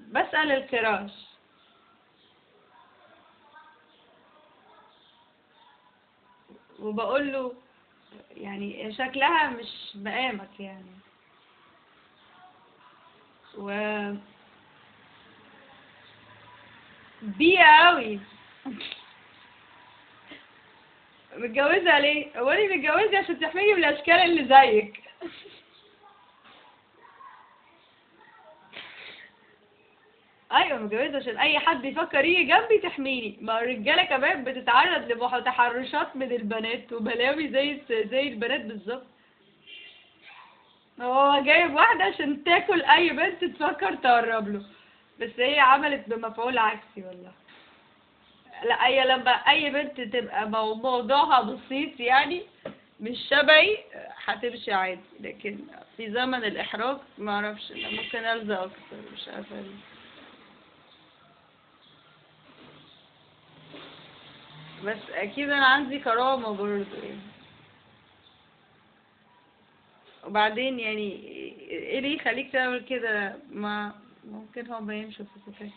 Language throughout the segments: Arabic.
بسأل الكراش وبقول له يعني شكلها مش مقامك يعني، و بيئة قوي. متجوزة ليه؟ هو انت متجوزة عشان تحميني من الاشكال اللي زيك؟ ايوه متجوزة عشان اي حد يفكر يجي جنبي تحميني. ما الرجالة كمان بتتعرض لتحرشات من البنات وبلاوي زي البنات بالظبط. هو جايب واحدة عشان تاكل اي بنت تفكر تقرب له، بس هي عملت بمفعول عكسي والله. لا، اي لما اي بنت تبقى موضوعها بسيط يعني مش شبهي هتمشي عادي، لكن في زمن الاحراج ما اعرفش، انا ممكن الزق اكتر، مش عارفه ليه. بس اكيد انا عندي كرامه برضه يعني. وبعدين يعني ايه اللي يخليك تعمل كده؟ ما ممكن هو ما يمشي في كده.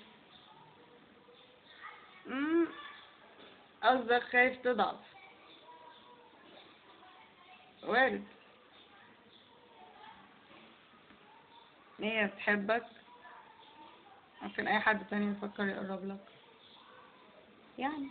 امم قصدك خايف تضعف؟ وارد. هي بتحبك، ممكن اي حد تاني يفكر يقرب لك يعني.